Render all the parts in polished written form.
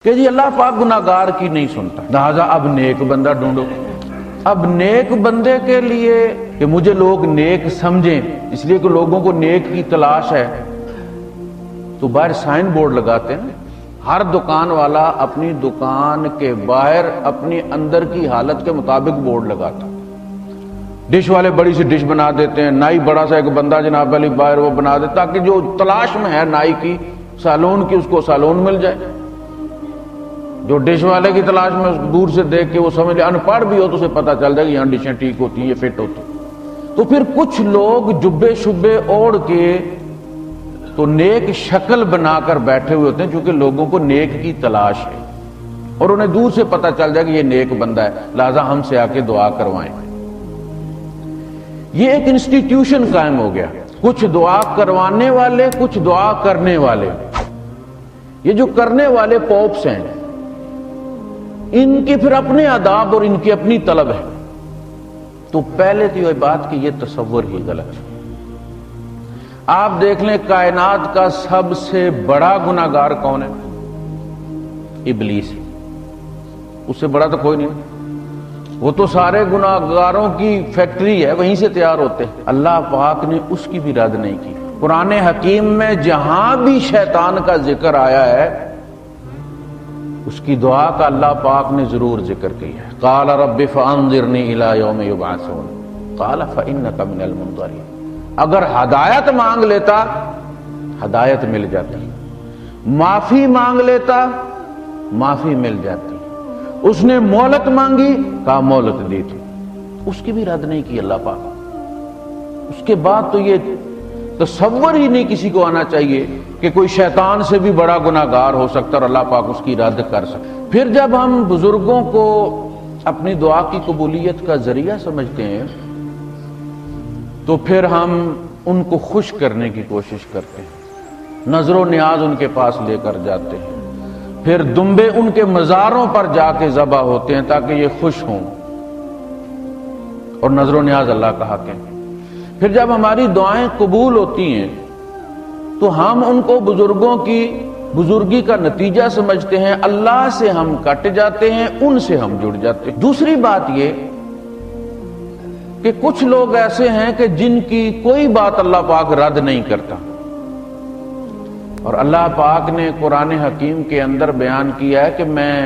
کہ جی اللہ پاک گناہگار کی نہیں سنتا، لہذا اب نیک بندہ ڈھونڈو۔ اب نیک بندے کے لیے کہ مجھے لوگ نیک سمجھیں، اس لیے کہ لوگوں کو نیک کی تلاش ہے، تو باہر سائن بورڈ لگاتے ہیں۔ ہر دکان والا اپنی دکان کے باہر اپنی اندر کی حالت کے مطابق بورڈ لگاتا۔ ڈش والے بڑی سی ڈش بنا دیتے ہیں، نائی بڑا سا ایک بندہ جناب علی باہر وہ بنا دیتا تاکہ جو تلاش میں ہے نائی کی، سالون کی، اس کو سالون مل جائے۔ جو ڈش والے کی تلاش میں اس کو دور سے دیکھ کے وہ سمجھ لے، ان پڑھ بھی ہو تو اسے پتہ چل جائے کہ یہاں ڈشیں ٹھیک ہوتی ہیں، یہ فٹ ہوتی ہیں۔ تو پھر کچھ لوگ جبے شبے اوڑھ کے تو نیک شکل بنا کر بیٹھے ہوئے ہوتے ہیں، چونکہ لوگوں کو نیک کی تلاش ہے اور انہیں دور سے پتہ چل جائے کہ یہ نیک بندہ ہے، لہذا ہم سے آ کے دعا کروائیں۔ یہ ایک انسٹیٹیوشن قائم ہو گیا، کچھ دعا کروانے والے، کچھ دعا کرنے والے۔ یہ جو کرنے والے پوپس ہیں، ان کے پھر اپنے آداب اور ان کی اپنی طلب ہے۔ تو پہلے تو یہ بات کہ یہ تصور ہی غلط ہے۔ آپ دیکھ لیں کائنات کا سب سے بڑا گناہگار کون ہے؟ ابلیس۔ اس سے بڑا تو کوئی نہیں، وہ تو سارے گناہگاروں کی فیکٹری ہے، وہیں سے تیار ہوتے ہیں۔ اللہ پاک نے اس کی بھی رد نہیں کی۔ قرآن حکیم میں جہاں بھی شیطان کا ذکر آیا ہے، اس کی دعا کا اللہ پاک نے ضرور ذکر کیا ہے۔ قال رب فانظرنی الی یوم یبعثون قال فانک من المنظرین۔ اگر ہدایت مانگ لیتا، ہدایت مل جاتی، معافی مانگ لیتا، معافی مل جاتی، اس نے مہلت مانگی، کہا مہلت دی تھی، اس کی بھی رد نہیں کی اللہ پاک۔ اس کے بعد تو یہ تصور ہی نہیں کسی کو آنا چاہیے کہ کوئی شیطان سے بھی بڑا گناہگار ہو سکتا اور اللہ پاک اس کی رد کر سکتا۔ پھر جب ہم بزرگوں کو اپنی دعا کی قبولیت کا ذریعہ سمجھتے ہیں تو پھر ہم ان کو خوش کرنے کی کوشش کرتے ہیں، نظر و نیاز ان کے پاس لے کر جاتے ہیں، پھر دمبے ان کے مزاروں پر جا کے ذبح ہوتے ہیں تاکہ یہ خوش ہوں اور نظر و نیاز اللہ کا حق ہے۔ پھر جب ہماری دعائیں قبول ہوتی ہیں تو ہم ان کو بزرگوں کی بزرگی کا نتیجہ سمجھتے ہیں، اللہ سے ہم کٹ جاتے ہیں، ان سے ہم جڑ جاتے ہیں۔ دوسری بات یہ کہ کچھ لوگ ایسے ہیں کہ جن کی کوئی بات اللہ پاک رد نہیں کرتا، اور اللہ پاک نے قرآن حکیم کے اندر بیان کیا ہے کہ میں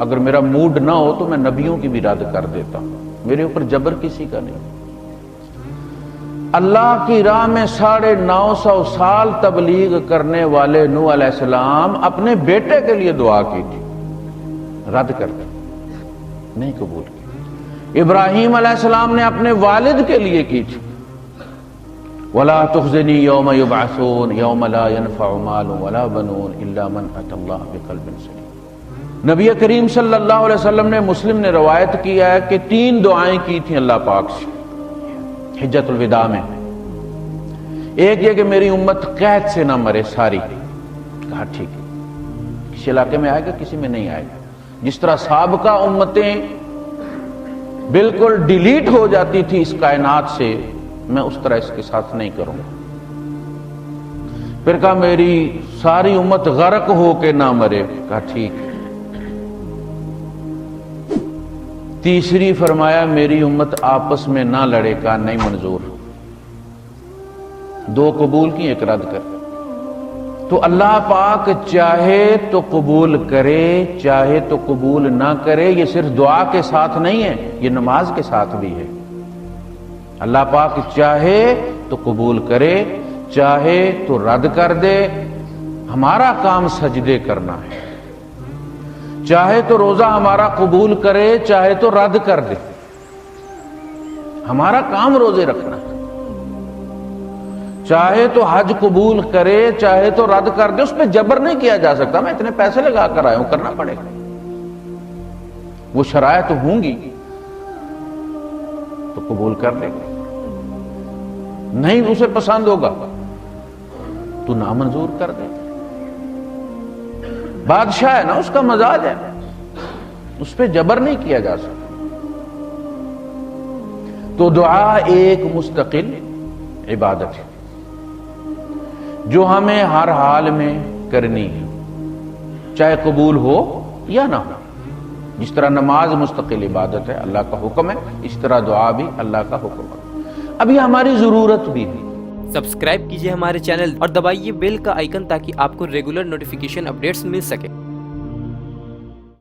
اگر میرا موڈ نہ ہو تو میں نبیوں کی بھی رد کر دیتا ہوں، میرے اوپر جبر کسی کا نہیں۔ اللہ کی راہ میں 950 سال تبلیغ کرنے والے نوح علیہ السلام اپنے بیٹے کے لیے دعا کی تھی، رد کر دی، نہیں قبول کی۔ ابراہیم علیہ السلام نے اپنے والد کے لیے کی تھی، وَلَا تُخْزِنِي يَوْمَ يُبْعَثُونَ يَوْمَ لَا يَنْفَعُ مَالٌ وَلَا بَنُونَ إِلَّا مَنْ أَتَى اللَّهَ بِقَلْبٍ سَلِيمٍ۔ نبی کریم صلی اللہ علیہ وسلم نے، مسلم نے روایت کیا ہے کہ 3 دعائیں کی تھیں اللہ پاک سے حجت الوداع میں۔ ایک یہ کہ میری امت قحط سے نہ مرے ساری، کہا ٹھیک ہے، کسی علاقے میں آئے گا، کسی میں نہیں آئے گا۔ جس طرح سابقہ امتیں بالکل ڈیلیٹ ہو جاتی تھی اس کائنات سے، میں اس طرح اس کے ساتھ نہیں کروں گا۔ پھر کہا میری ساری امت غرق ہو کے نہ مرے، کہا ٹھیک ہے۔ تیسری فرمایا میری امت آپس میں نہ لڑے، کہا نہیں منظور۔ 2 قبول کی، 1 رد کر۔ تو اللہ پاک چاہے تو قبول کرے، چاہے تو قبول نہ کرے۔ یہ صرف دعا کے ساتھ نہیں ہے، یہ نماز کے ساتھ بھی ہے۔ اللہ پاک چاہے تو قبول کرے، چاہے تو رد کر دے۔ ہمارا کام سجدے کرنا ہے، چاہے تو روزہ ہمارا قبول کرے، چاہے تو رد کر دے۔ ہمارا کام روزے رکھنا ہے، چاہے تو حج قبول کرے، چاہے تو رد کر دے۔ اس پہ جبر نہیں کیا جا سکتا، میں اتنے پیسے لگا کر آیا ہوں، کرنا پڑے گا۔ وہ شرائط ہوں گی تو قبول کر لے گا، نہیں اسے پسند ہوگا تو نامنظور کر دے۔ بادشاہ ہے نا، اس کا مزاج ہے، اس پہ جبر نہیں کیا جا سکتا۔ تو دعا ایک مستقل عبادت ہے جو ہمیں ہر حال میں کرنی ہے۔ چاہے قبول ہو یا نہ ہو. جس طرح نماز مستقل عبادت ہے، اللہ کا حکم ہے، اس طرح دعا بھی اللہ کا حکم ہے. اب یہ ہماری ضرورت بھی ہے. سبسکرائب کیجئے ہمارے چینل اور دبائیے بیل کا آئیکن تاکہ آپ کو ریگولر نوٹیفیکیشن اپڈیٹس مل سکے.